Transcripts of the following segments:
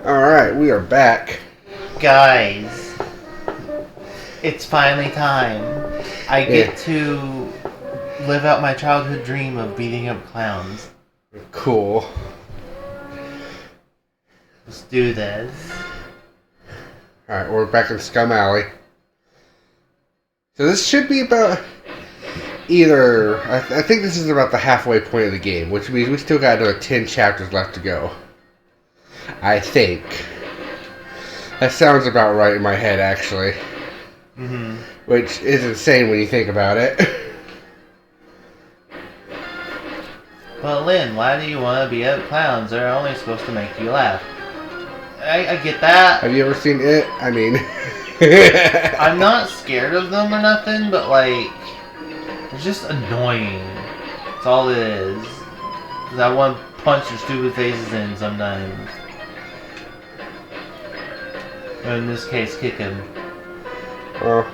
Alright, we are back. Guys, it's finally time. I get to live out my childhood dream of beating up clowns. Cool. Let's do this. Alright, we're back in Scum Alley. So this should be about either... I think this is about the halfway point of the game, which means we still got another 10 chapters left to go. I think. That sounds about right in my head, actually. Mm-hmm. Which is insane when you think about it. But Lynn, why do you want to beat up clowns? They're only supposed to make you laugh. I get that. Have you ever seen it? I mean... I'm not scared of them or nothing, but like... They're just annoying. That's all it is. 'Cause I want to punch their stupid faces in sometimes. Or in this case, kick him. Well...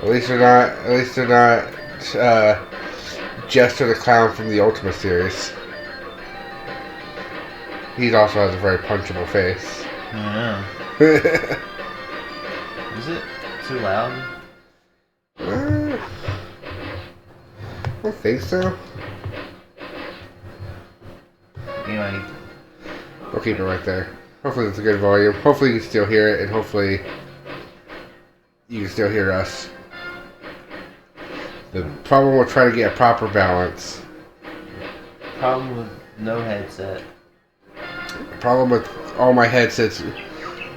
At least they're not Jester the Clown from the Ultima series. He also has a very punchable face. I Is it too loud? I don't think so. Anyway. We'll keep it right there. Hopefully it's a good volume. Hopefully you can still hear it, and hopefully you can still hear us. The problem with trying to get a proper balance. Problem with no headset. The problem with all my headsets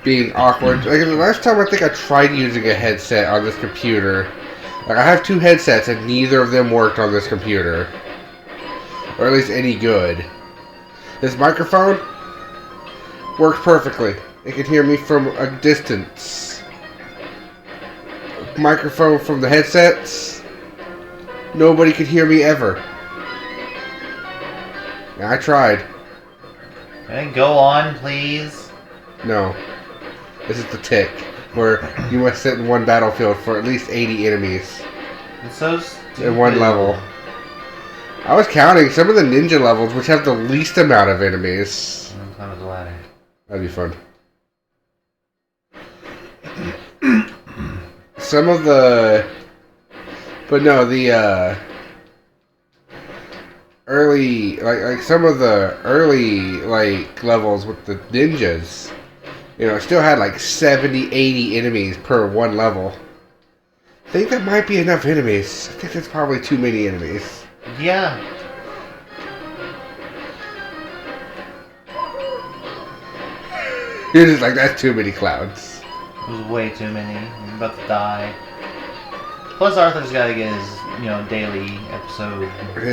being awkward. Like the last time I think I tried using a headset on this computer. Like I have two headsets and neither of them worked on this computer. Or at least any good. This microphone works perfectly. It can hear me from a distance. Microphone from the headsets. Nobody could hear me ever. I tried. Can I go on, please? No. This is the tick, where you must sit in one battlefield for at least 80 enemies. It's so stupid. In one level. I was counting some of the ninja levels, which have the least amount of enemies. Climb up the ladder. That'd be fun. Some of the... But no, the, early... Like some of the early, like, levels with the ninjas... You know, it still had like 70, 80 enemies per one level. I think that might be enough enemies. I think that's probably too many enemies. Yeah. You're just like, that's too many clowns. It was way too many. I'm about to die. Plus Arthur's gotta get his, daily episode.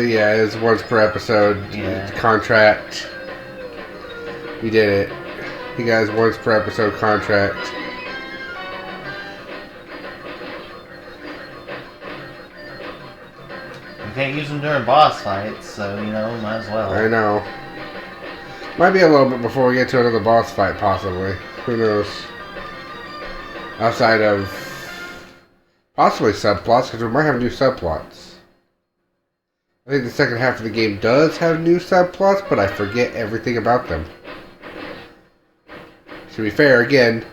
Yeah, it's once per episode. Yeah. Contract. He did it. He got his once per episode contract. You can't use them during boss fights, so, might as well. I know. Might be a little bit before we get to another boss fight, possibly. Who knows? Outside of... possibly subplots, because we might have new subplots. I think the second half of the game does have new subplots, but I forget everything about them. To be fair, again,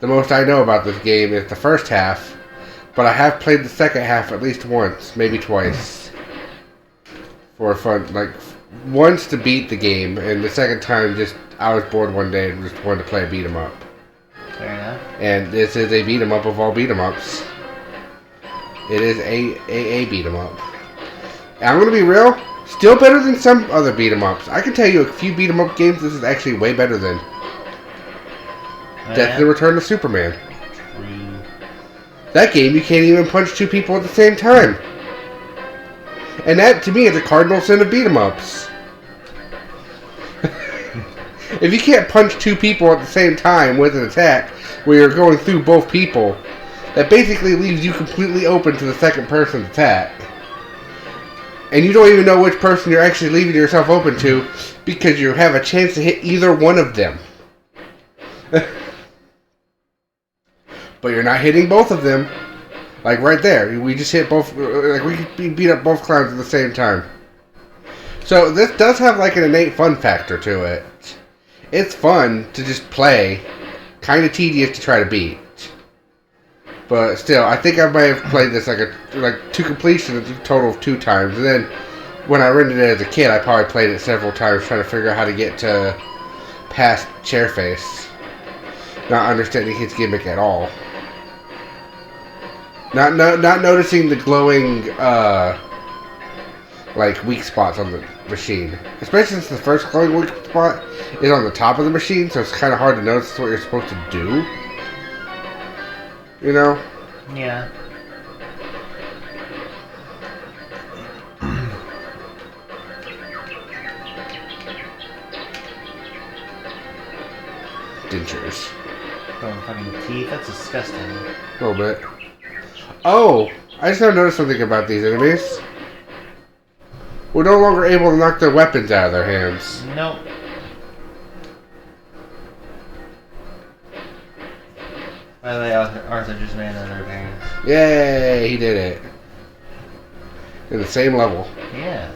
the most I know about this game is the first half, but I have played the second half at least once, maybe twice. For fun, like, once to beat the game, and the second time just, I was bored one day and just wanted to play a beat 'em up. Fair enough. And this is a beat 'em up of all beat 'em ups. It is a beat 'em up. And I'm gonna be real, still better than some other beat 'em ups. I can tell you a few beat 'em up games this is actually way better than. Death and the Return of Superman. True. That game, you can't even punch two people at the same time. And that, to me, is a cardinal sin of beat-em-ups. If you can't punch two people at the same time with an attack, where you're going through both people, that basically leaves you completely open to the second person's attack. And you don't even know which person you're actually leaving yourself open to, because you have a chance to hit either one of them. But you're not hitting both of them. Like right there. We just hit both. Like we beat up both clowns at the same time. So this does have like an innate fun factor to it. It's fun to just play, kind of tedious to try to beat. But still, I think I might have played this like to completion a total of 2 times. And then when I rented it as a kid, I probably played it several times trying to figure out how to get to past Chairface. Not understanding his gimmick at all. Not noticing the glowing like weak spots on the machine. Especially since the first glowing weak spot is on the top of the machine, so it's kind of hard to notice what you're supposed to do. You know? Yeah. Dentures. Throwing fucking teeth. That's disgusting. A little bit. Oh! I just now noticed something about these enemies. We're no longer able to knock their weapons out of their hands. Nope. By the way, Arthur just ran out of their parents. Yay! He did it. In the same level. Yeah.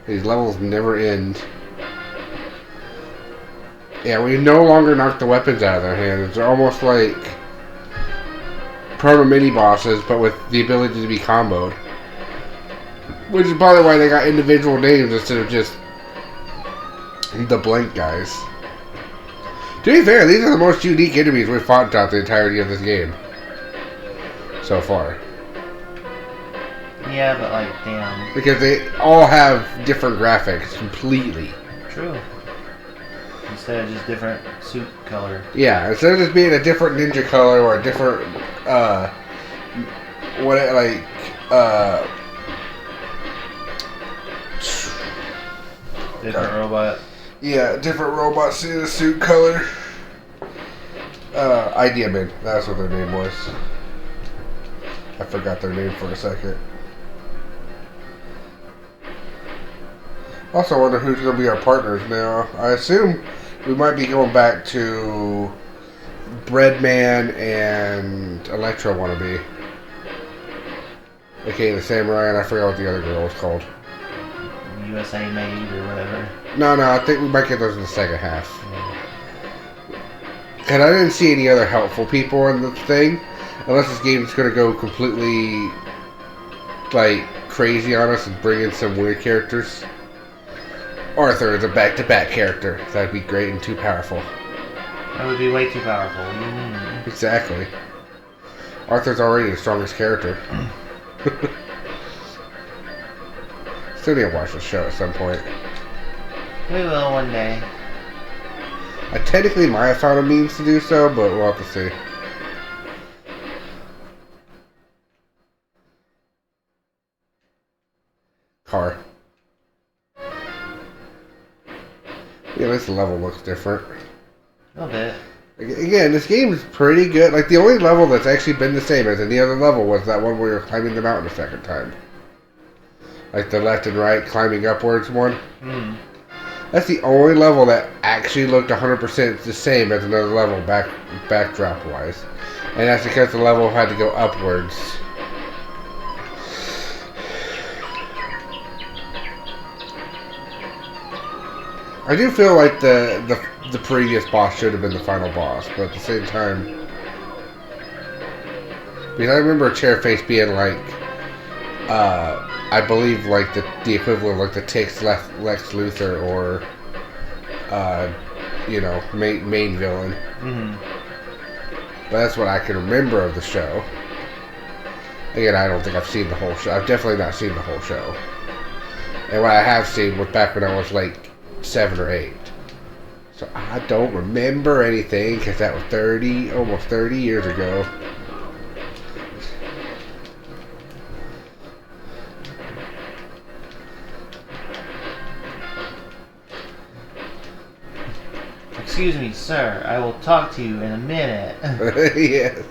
These levels never end. Yeah, we no longer knock the weapons out of their hands. They're almost like proto mini bosses, but with the ability to be comboed. Which is probably why they got individual names instead of just the blank guys. To be fair, these are the most unique enemies we've fought throughout the entirety of this game. So far. Yeah, but like, damn. Because they all have different graphics, completely. True. Instead of just different suit color. Yeah, instead of just being a different ninja color or a different, Different robot. Yeah, different robots in a suit color. Ideaman, that's what their name was. I forgot their name for a second. Also, I wonder who's going to be our partners now. I assume we might be going back to Breadman and Electro Wannabe. Okay, the Samurai, and I forgot what the other girl was called. USA Made or whatever. No, I think we might get those in the second half. And I didn't see any other helpful people in the thing. Unless this game's going to go completely, like, crazy on us and bring in some weird characters. Arthur is a back-to-back character. That'd be great and too powerful. That would be way too powerful. What do you mean? Exactly. Arthur's already the strongest character. Still need to watch the show at some point. We will one day. I technically might have found a means to do so, but we'll have to see. Car. Yeah, this level looks different. A little bit. Again, this game is pretty good. Like, the only level that's actually been the same as any other level was that one where you're climbing the mountain a second time. Like the left and right climbing upwards one. Hmm. That's the only level that actually looked 100% the same as another level backdrop wise. And that's because the level had to go upwards. I do feel like the previous boss should have been the final boss, but at the same time, because I remember Chairface being like, I believe like the equivalent of like the Tick's Lex Luthor or, you know, main villain. Mm-hmm. But that's what I can remember of the show. Again, I don't think I've seen the whole show. I've definitely not seen the whole show. And what I have seen was back when I was like 7 or 8. So I don't remember anything because that was almost 30 years ago. Excuse me, sir. I will talk to you in a minute. Yes.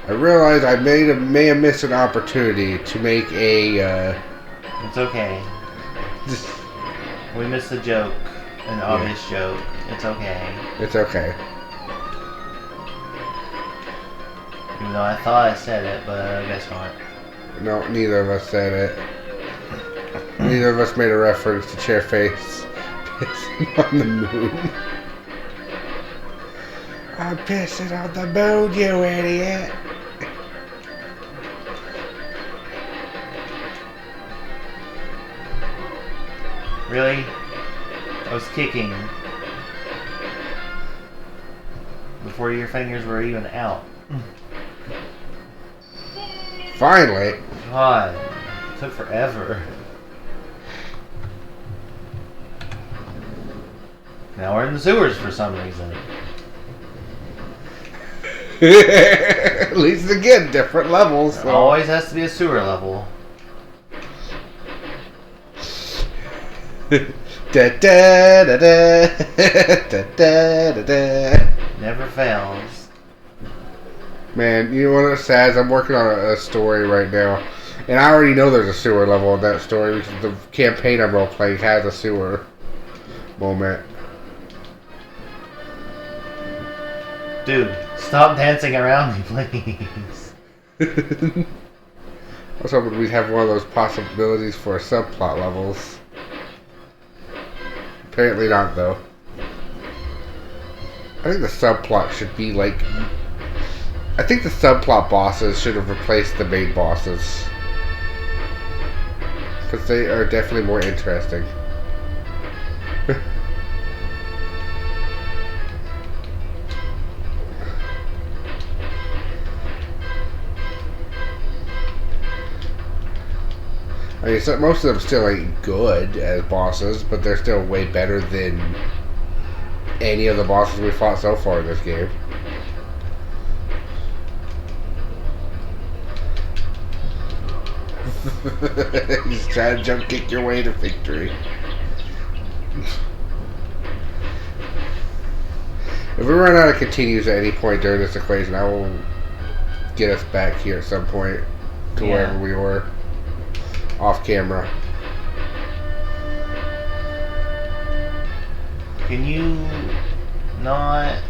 I realize I may have missed an opportunity to make a. It's okay. We missed a joke, an obvious joke. It's okay. It's okay. Even though I thought I said it, but I guess not. No, neither of us said it. Neither of us made a reference to Chairface pissing on the moon. I'm pissing on the moon, you idiot. Really? I was kicking before your fingers were even out. Finally. God, it took forever. Now we're in the sewers for some reason. At least again, different levels. There always has to be a sewer level. Da da da da da da da da. Never fails. Man, you know what's sad? I'm working on a story right now, and I already know there's a sewer level in that story because the campaign I'm role playing has a sewer moment. Dude, stop dancing around me, please. I was hoping we'd have one of those possibilities for subplot levels. Apparently not, though. I think the subplot should be like... I think the subplot bosses should have replaced the main bosses. Because they are definitely more interesting. I mean, so most of them still ain't good as bosses, but they're still way better than any of the bosses we fought so far in this game. Just try to jump kick your way to victory. If we run out of continues at any point during this equation, I will get us back here at some point to wherever we were. Off camera. Can you not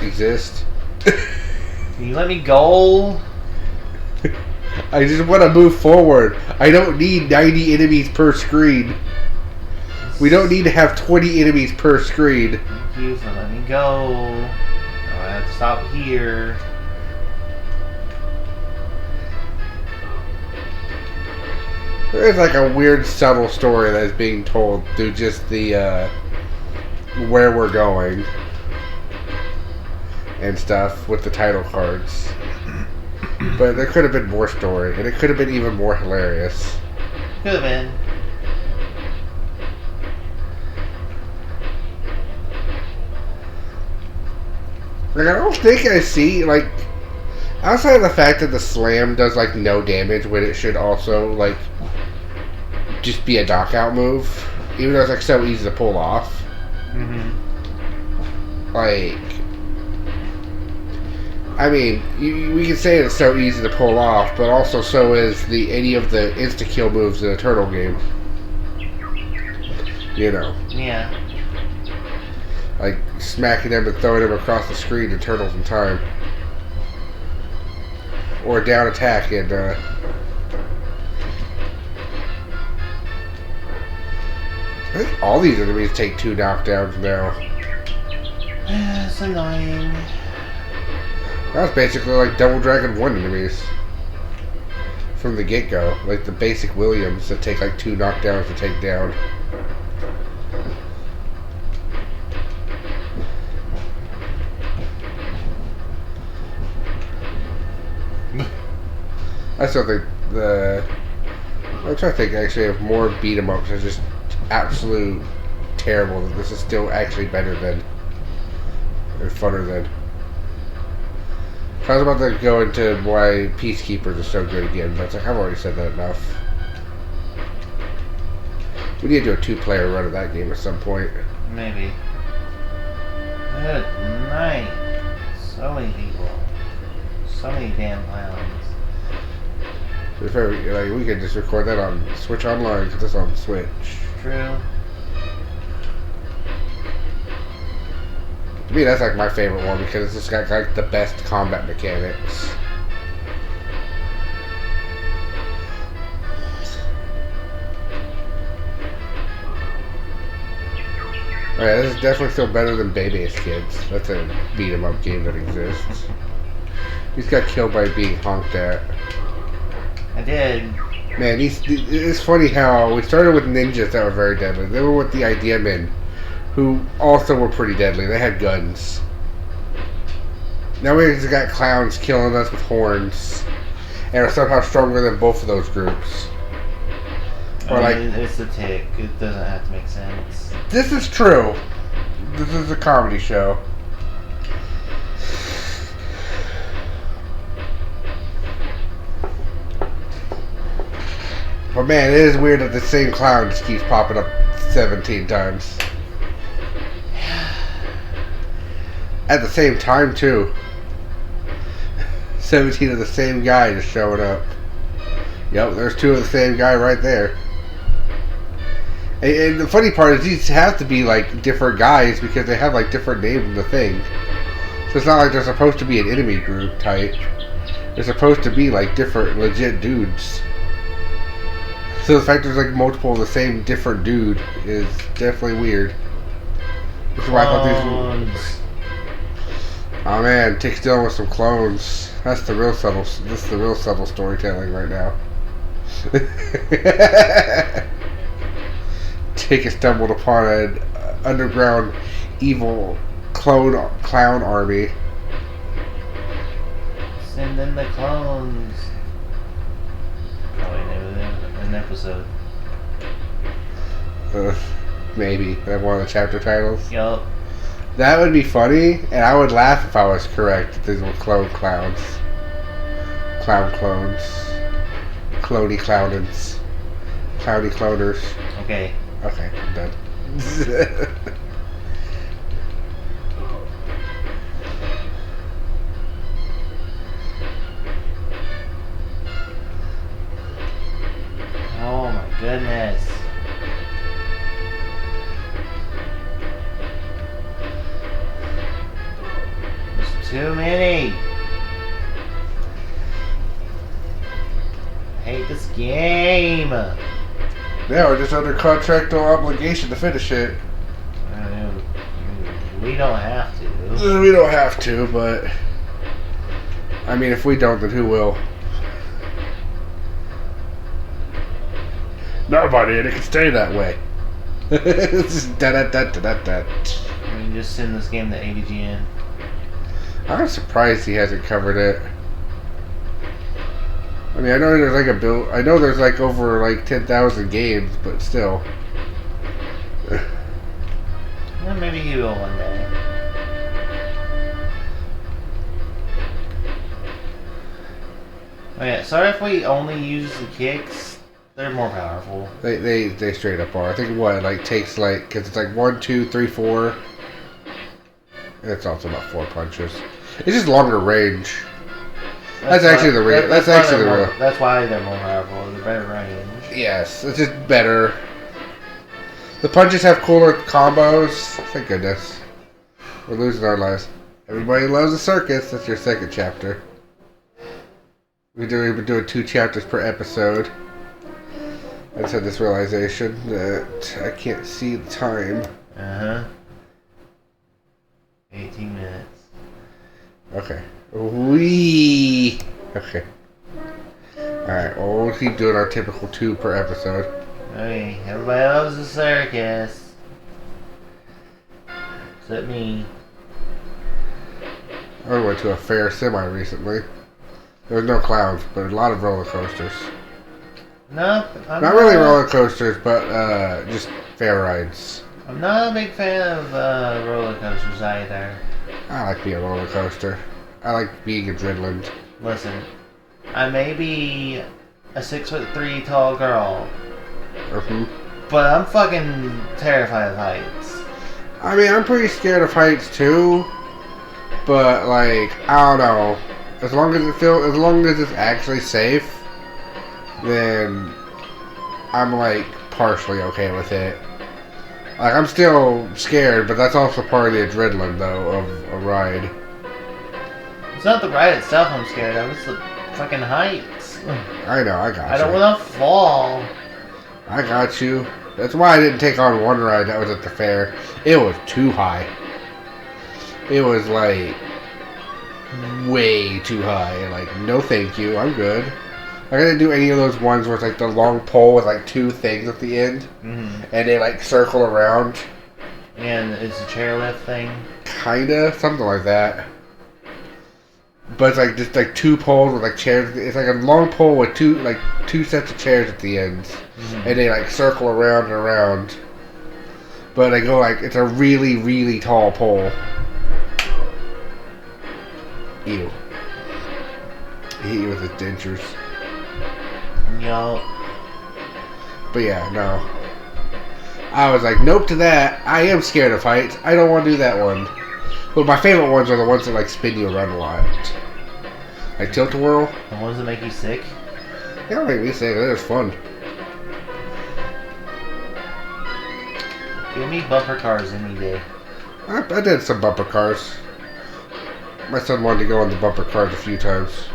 exist? Can you let me go? I just want to move forward. I don't need 90 enemies per screen. We don't need to have 20 enemies per screen. Thank you for letting me go. Now I have to stop here. There is like a weird subtle story that is being told through just the where we're going and stuff with the title cards. But there could have been more story, and it could have been even more hilarious. Could have been. Like, I don't think I see, like, outside of the fact that the slam does, like, no damage when it should also, like, just be a knockout move, even though it's, like, so easy to pull off. Mm-hmm. Like, I mean, we can say it's so easy to pull off, but also so is any of the insta-kill moves in a turtle game. You know. Yeah. Like, smacking them and throwing them across the screen in Turtles in Time. Or down attack and, I think all these enemies take 2 knockdowns now. It's annoying. That's basically like Double Dragon 1 enemies. From the get-go. Like the basic Williams that take like 2 knockdowns to take down. I still think I'm trying to think actually of more beat 'em ups are just absolute terrible. That this is still actually better than and funner than. I was about to go into why Peacekeepers are so good again, but it's like I've already said that enough. We need to do a 2-player run of that game at some point. Maybe. Good night. So many people. So many damn clowns. If ever, like, we could just record that on Switch Online, because it's on Switch. True. To me, that's like my favorite one because it's just got like the best combat mechanics. Oh, yeah, this is definitely still better than Bebe's Kids. That's a beat 'em up game that exists. He's got killed by being honked at. I did. Man, it's funny how we started with ninjas that were very deadly. They were with the Idea Men, who also were pretty deadly. They had guns. Now we just got clowns killing us with horns, and are somehow stronger than both of those groups. Or I mean, it's a tick. It doesn't have to make sense. This is true. This is a comedy show. But man, it is weird that the same clown just keeps popping up 17 times. At the same time, too. 17 of the same guy just showing up. Yep, there's 2 of the same guy right there. And the funny part is these have to be like different guys because they have like different names in the thing. So it's not like they're supposed to be an enemy group type. They're supposed to be like different legit dudes. So the fact there's like multiple of the same different dude is definitely weird. Which is why I thought these. Oh man, Tick's dealing with some clones. That's the real subtle. This is the real subtle storytelling right now. Tick has stumbled upon an underground evil clown army. Send in the clones. Probably an episode. Maybe. That one of the chapter titles? Yup. That would be funny, and I would laugh if I was correct. These were clones. Clown clones. Clony clownins. Clowny cloners. Okay. Okay, I'm done. Oh my goodness. There's too many. I hate this game. Yeah, we're just under contractual obligation to finish it. We don't have to. We don't have to, but I mean, if we don't, then who will? Nobody, and it can stay that way. It's just da-da-da-da-da-da. I mean, just send this game to AVGN. I'm surprised he hasn't covered it. I mean, I know there's like a bill. I know there's like over like 10,000 games, but still. Well, maybe he will one day. Oh yeah, sorry if we only use the kicks. They're more powerful. They straight up are. I think what it like takes like because it's like 1, 2, 3, 4. And it's also about 4 punches. It's just longer range. That's actually the real. That's actually the real. That's why they're more powerful. They're better range. Yes, it's just better. The punches have cooler combos. Thank goodness. We're losing our lives. Everybody loves a circus. That's your second chapter. We've been doing 2 chapters per episode. I just had this realization that I can't see the time. 18 minutes. Okay. Wee. Okay. Alright, well, we'll keep doing our typical 2 per episode. Okay, everybody loves the circus. Except me. I went to a fair semi recently. There was no clowns, but a lot of roller coasters. No, not really roller coasters, but just fair rides. I'm not a big fan of roller coasters either. I like being a roller coaster. I like being adrenaline. Listen, I may be a 6'3" tall girl, but I'm fucking terrified of heights. I mean, I'm pretty scared of heights too, but like I don't know. As long as it's actually safe, then I'm like partially okay with it. Like I'm still scared, but that's also part of the adrenaline though of a ride. It's not the ride itself I'm scared of, it's the fucking heights. I know, I got you. I don't want to fall. I got you. That's why I didn't take on one ride that was at the fair. It was too high. It was like way too high. Like, no thank you, I'm good. I didn't do any of those ones where it's like the long pole with like two things at the end. Mm-hmm. And they like circle around. And it's a chairlift thing? Kinda, something like that. But it's like just like two poles with like chairs. It's like a long pole with two sets of chairs at the ends. Mm-hmm. And they like circle around and around. But they go like, it's a really, really tall pole. Ew. He hit you with his dentures. Yo. But yeah, no. I was like, nope to that. I am scared of heights. I don't want to do that one. But my favorite ones are the ones that like spin you around a lot. Like Tilt-A-Whirl. The ones that make you sick? They don't make me sick. They're just fun. Give me bumper cars any day. I did some bumper cars. My son wanted to go on the bumper cars a few times.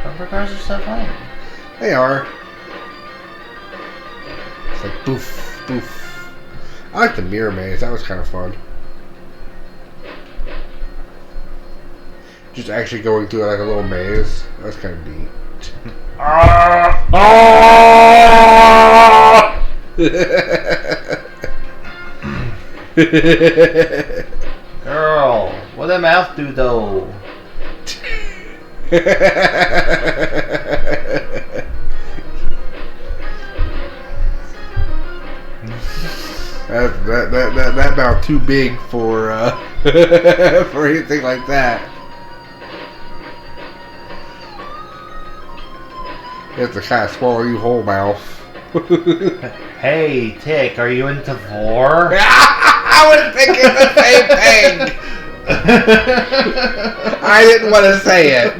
Bumper cars are so fun. They are. It's like boof, boof. I like the mirror maze. That was kind of fun. Just actually going through like a little maze. That was kind of neat. Girl, what that mouth do though? That mouth too big for for anything like that. You have to kind of swallow you whole mouth. Hey, Tick, are you into vor? I was thinking the same thing. I didn't want to say it,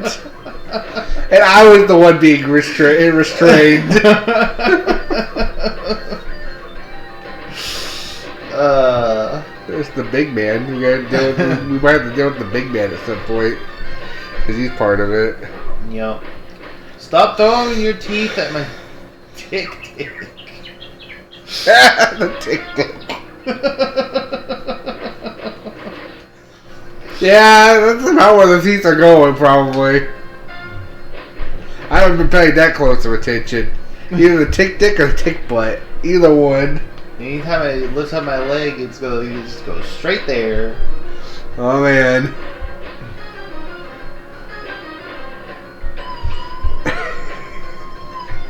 and I was the one being restrained. There's the big man. We might have to deal with the big man at some point because he's part of it. Yep. Stop throwing your teeth at my tick. The tick. Yeah, that's about where the teeth are going, probably. I haven't been paying that close of attention. Either the tick dick or the tick butt. Either one. Anytime I lift up my leg, you just go straight there. Oh man.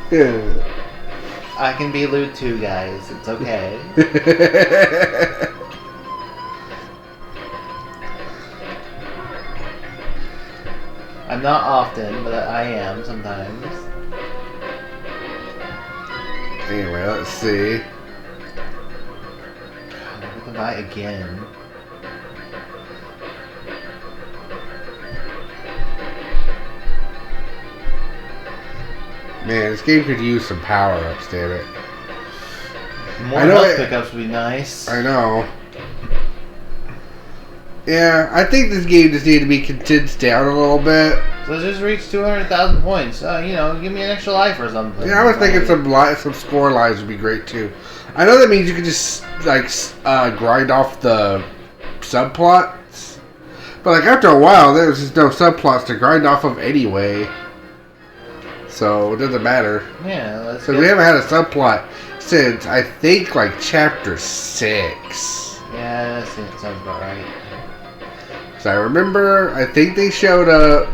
Yeah. I can be lewd too, guys. It's okay. I'm not often, but I am sometimes. Anyway, let's see. Look at that again. Man, this game could use some power-ups, damn it. More health pickups would be nice. I know. Yeah, I think this game just needed to be condensed down a little bit. So just reach 200,000 points. You know, give me an extra life or something. Yeah, I was thinking some score lines would be great too. I know that means you could just like grind off the subplots, but like after a while, there's just no subplots to grind off of anyway. So it doesn't matter. Yeah, so we haven't had a subplot since I think like chapter 6. Yeah, that sounds about right. So I remember, I think they showed up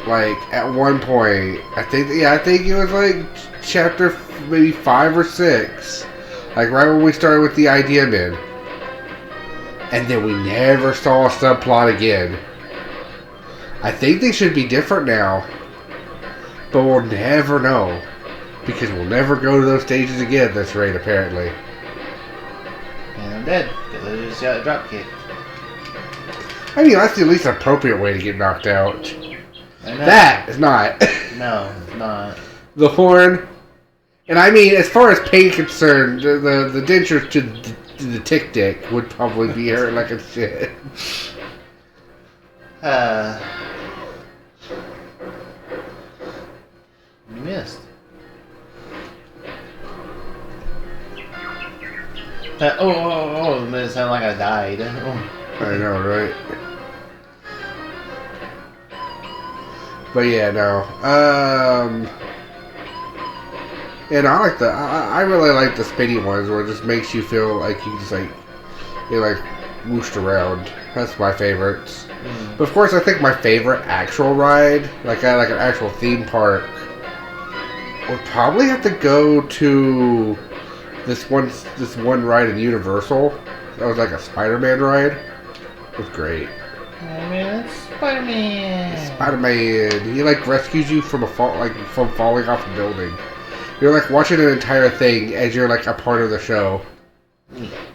like at one point. I think it was like chapter maybe 5 or 6, like right when we started with the idea men, and then we never saw a subplot again. I think they should be different now, but we'll never know because we'll never go to those stages again. That's right, apparently. And I'm dead because I just got drop kicked. I mean, that's the least appropriate way to get knocked out. I know. That is not. No, it's not. The horn, and I mean, as far as pain concerned, the dentures to the tick dick would probably be hurt like a shit. You missed. Oh, it made it sound like I died. Oh. I know, right? But yeah, no. And I really like the spinny ones where it just makes you feel like you just like you're like whooshed around. That's my favorites. But of course, I think my favorite actual ride, like an actual theme park, would probably have to go to this one ride in Universal. That was like a Spider-Man ride. It was great. I mean, it's Spider-Man. Spider-Man, he like rescues you from from falling off a building. You're like watching an entire thing as you're like a part of the show,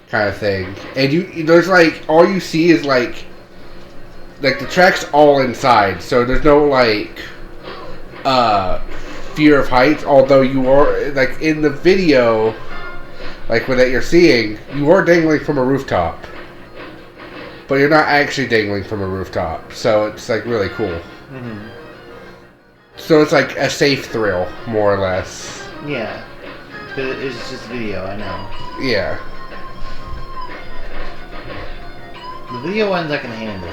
kind of thing. And there's like all you see is like the track's all inside, so there's no like fear of heights. Although you are like in the video, like that you're seeing, you are dangling from a rooftop, but you're not actually dangling from a rooftop. So it's like really cool. Mm-hmm. So it's like a safe thrill, more or less. Yeah, but it's just video. I know. Yeah. The video ones I can handle.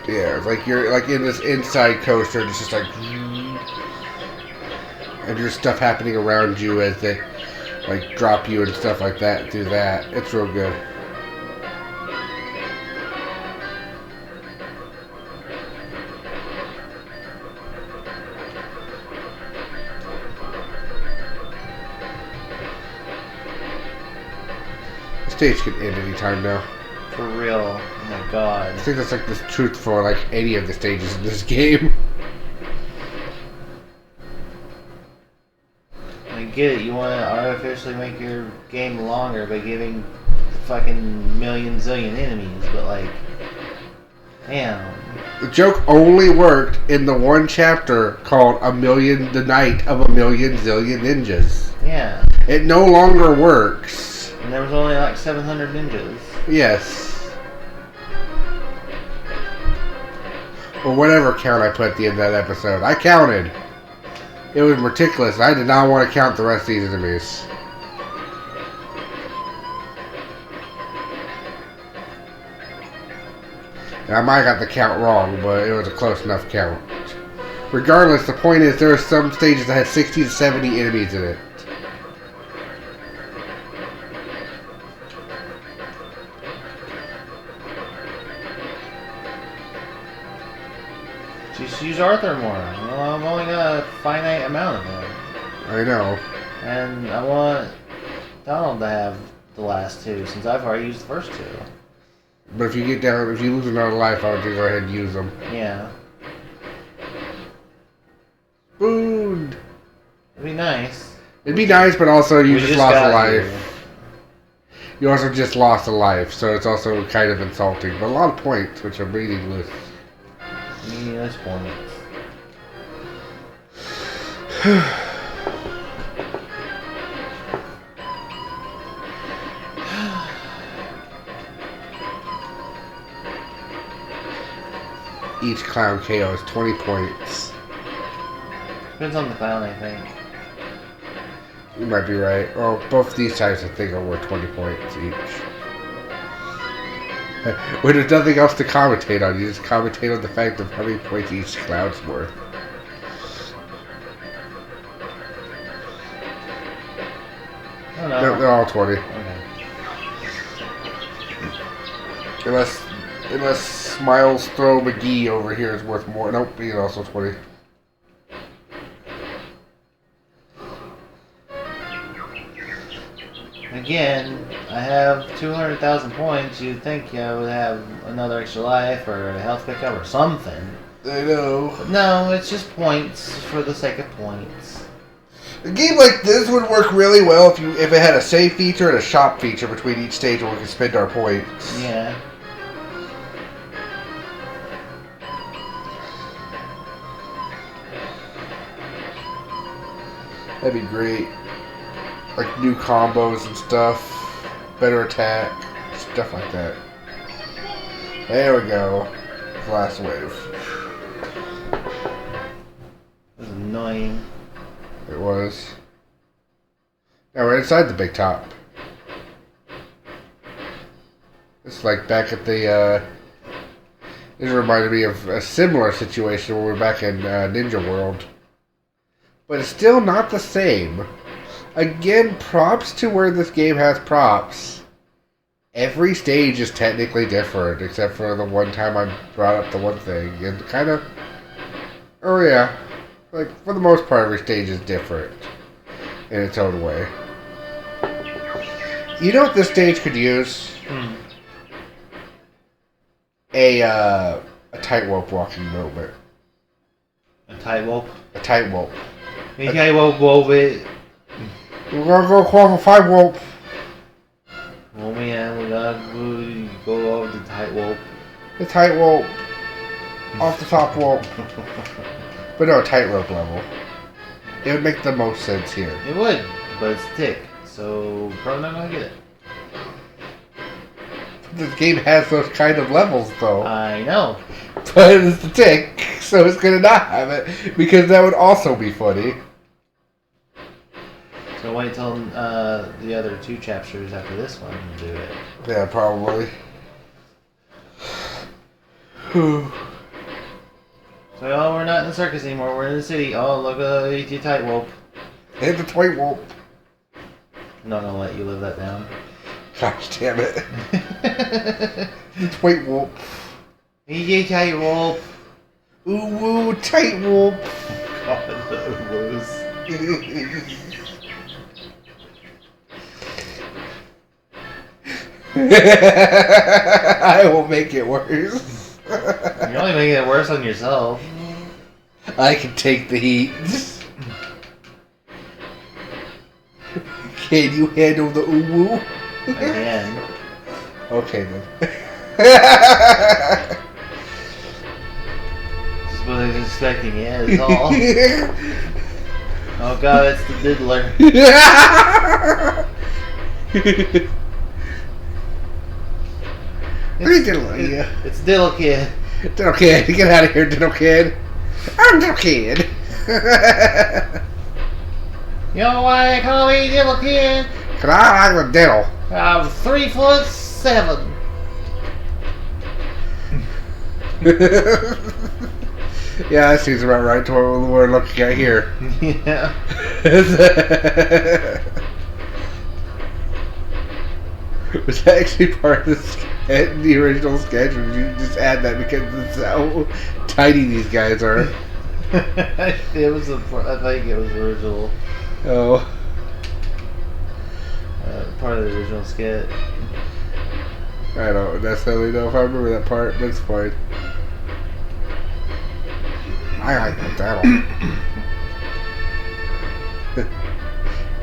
Yeah, it's like you're like in this inside coaster, and it's just like, and there's stuff happening around you as they like drop you and stuff like that through that. It's real good. The stage can end any time now. For real. Oh my god. I think that's like the truth for like any of the stages in this game. I get it, you want to artificially make your game longer by giving fucking million zillion enemies, but like, damn. The joke only worked in the one chapter called The Night of a Million Zillion Ninjas. Yeah. It no longer works. And there was only like 700 ninjas. Yes. Or whatever count I put at the end of that episode. I counted. It was meticulous. I did not want to count the rest of these enemies. And I might have got the count wrong, but it was a close enough count. Regardless, the point is there are some stages that had 60 to 70 enemies in it. Just use Arthur more. Well, I've only got a finite amount of them. I know. And I want Donald to have the last two, since I've already used the first two. But if you lose another life, I would just go ahead and use them. Yeah. Spooned. It'd be nice. It'd be nice, but also you just lost a life. Here. You also just lost a life, so it's also kind of insulting. But a lot of points, which are meaningless. Meaningless points. Each clown KO is 20 points. Depends on the clown, I think. You might be right. Well, both these types I think are worth 20 points each. When there's nothing else to commentate on, you just commentate on the fact of how many points each cloud's worth. I don't know. No, they're all 20. Okay. Unless Smiles Throw McGee over here is worth more. Nope, he's also 20. Again, I have 200,000 points. You'd think I would have another extra life or a health pickup or something. I know. But no, it's just points for the sake of points. A game like this would work really well if it had a save feature and a shop feature between each stage where we could spend our points. Yeah. That'd be great. Like new combos and stuff. Better attack. Stuff like that. There we go. Last wave. It was annoying. It was. Now we're inside the big top. It's like back at the, it reminded me of a similar situation when we were back in Ninja World. But it's still not the same. Again, props to where this game has props. Every stage is technically different, except for the one time I brought up the one thing. And kind of... Oh yeah. Like, for the most part, every stage is different. In its own way. You know what this stage could use? A tightrope walking movement. A tightrope? A tightrope. A tightrope it. We're gonna go call for 5 rope. Oh man, we gotta go over the tightrope. The tightrope. Off the top rope. But no, tightrope level. It would make the most sense here. It would, but it's thick, so probably not gonna get it. This game has those kind of levels, though. I know. But it's the tick, so it's gonna not have it, because that would also be funny. So wait till the other 2 chapters after this one to do it. Yeah, probably. So, oh, we're not in the circus anymore, we're in the city. Oh, look at the tightrope. Hit the tightrope. I'm not gonna let you live that down. Gosh damn it. The tightrope. The tightrope. Ooh, woo, tightrope. God, the woos. I will make it worse. You're only making it worse on yourself. I can take the heat. Can you handle the uwu? I can. Okay then. Just what I was expecting, yeah, is all. Oh god, it's the diddler. Diddler. It's Diddle Kid. Diddle Kid, get out of here, Diddle Kid. I'm Diddle Kid. You know why they call me Diddle Kid? Cause I like the diddle. I'm 3'7". Yeah, that seems about right to what we're looking at here. Yeah. Was that actually part of the original sketch, or did you just add that because it's how tiny these guys are? It was I think it was original. Oh. Part of the original skit. I don't necessarily know if I remember that part, but it's fine. I like the diddle.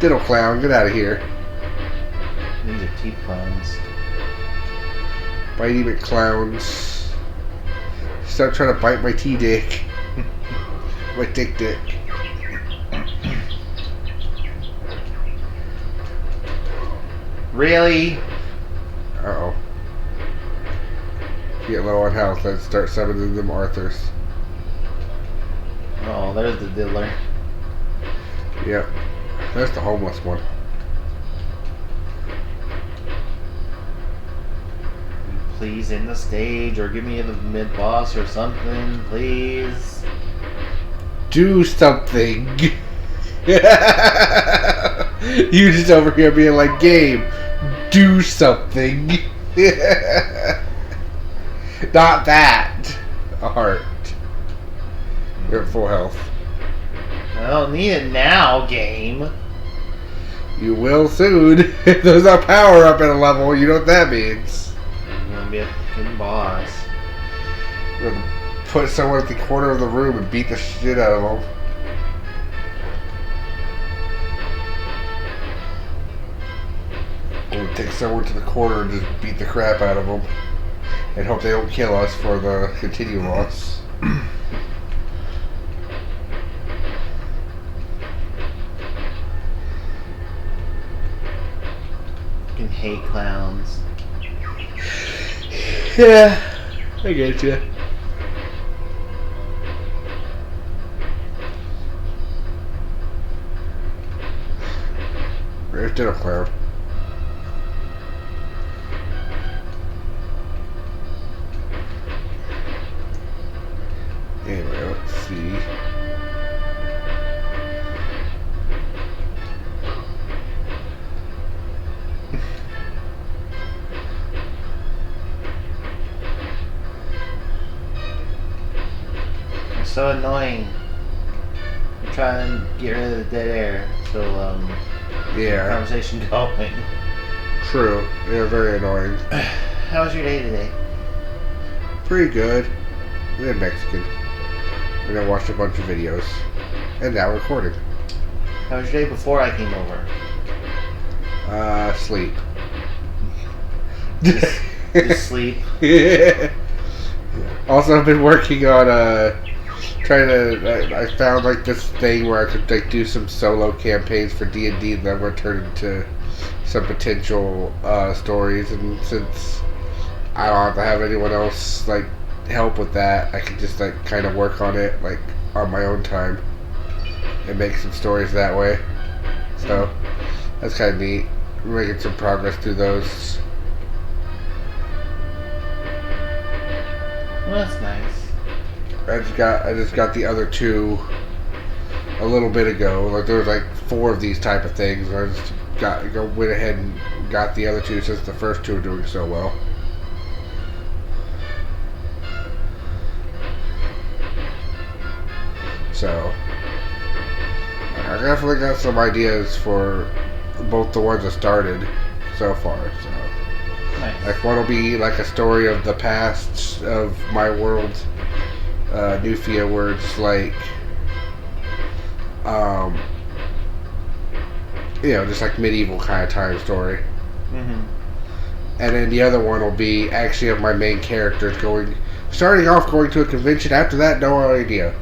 Diddle clown, get out of here. These are teeth clowns. Bitey McClowns. Stop trying to bite my T-dick. My dick. Really? Uh-oh. If you get low on health, let's start summoning them Arthurs. Oh, there's the diddler. Yep. That's the homeless one. Please end the stage or give me the mid-boss or something, please. Do something. You just over here being like, game, do something. Not that. A heart. You're at full health. I don't need it now, game. You will soon. If there's a power up in a level, you know what that means. I'm gonna be a fucking boss. You're gonna put someone at the corner of the room and beat the shit out of them. We'll take someone to the corner and just beat the crap out of them. And hope they don't kill us for the continued loss. Fucking hate clowns. Yeah, I get you. There's Diddle Clown. see. It's so annoying. I'm trying to get rid of the dead air. So, Yeah. conversation going. True. They're very annoying. How was your day today? Pretty good. We had Mexican. And I watched a bunch of videos. And now recording. How was your day before I came over? Sleep. Just sleep. Yeah. Also, I've been working on trying to. I found like this thing where I could like do some solo campaigns for D&D that I'm going to turn into some potential stories. And since I don't have to have anyone else like help with that, I can just like kind of work on it like on my own time and make some stories that way. So that's kind of neat. We're making some progress through those. Well, that's nice. I just got the other two a little bit ago. Like there was like 4 of these type of things. And I just went ahead and got the other 2 since the first 2 are doing so well. So I definitely got some ideas for both the ones that started so far. So Nice. like one will be like a story of the past of my world, Nufia, where it's like, just like medieval kind of time story. Mm-hmm. And then the other one will be actually of my main characters starting off going to a convention. After that, no idea.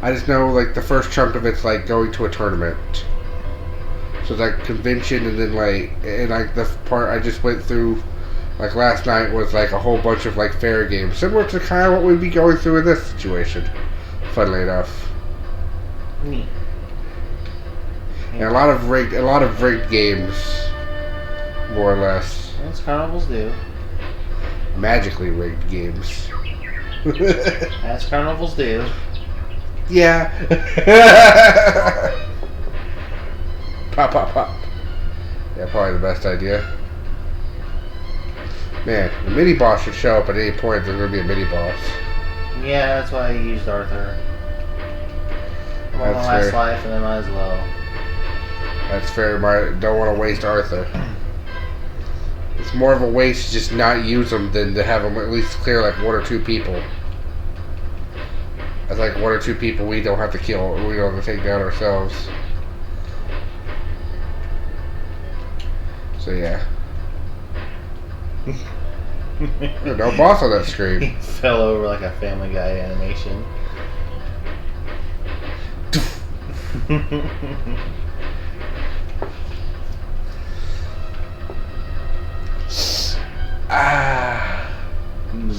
I just know like the first chunk of it's like going to a tournament. So it's like convention, and then like the part I just went through like last night was like a whole bunch of like fair games, similar to kind of what we'd be going through in this situation. Funnily enough, Neat. and a lot of rigged games, more or less. As carnivals do. Magically rigged games. As carnivals do. Yeah. Pop, pop, pop. Yeah, probably the best idea. Man, the mini boss should show up at any point. There's going to be a mini boss. Yeah, that's why I used Arthur. I'm on my last life, and I might as well. That's fair. Don't want to waste Arthur. It's more of a waste to just not use them than to have them at least clear like 1 or 2 people. That's like 1 or 2 people we don't have to kill. We don't have to take down ourselves. So yeah. No boss on that screen. He fell over like a Family Guy animation.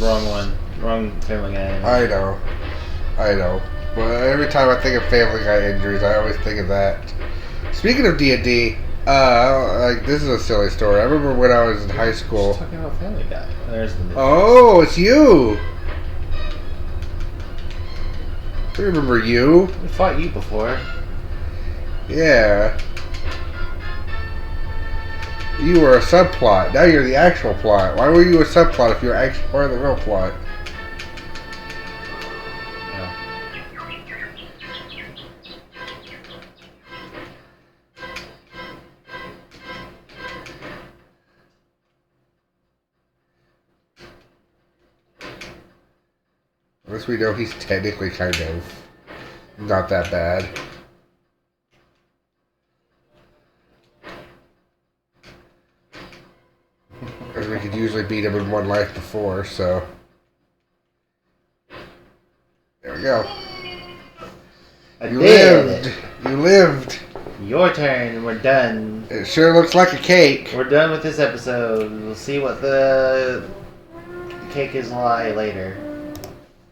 Wrong one. Wrong Family Guy animation. I know. But every time I think of Family Guy injuries, I always think of that. Speaking of D&D, like this is a silly story. I remember when I was in high school. Just talking about Family Guy. There's the. Oh, it's you. I remember you. We fought you before. Yeah. You were a subplot. Now you're the actual plot. Why were you a subplot if you were actually part of the real plot? Unless we know he's technically kind of not that bad. Because we could usually beat him in 1 life before, so. There we go. You lived. Your turn, and we're done. It sure looks like a cake. We're done with this episode. We'll see what the cake is like later.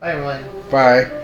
Bye, everyone. Bye.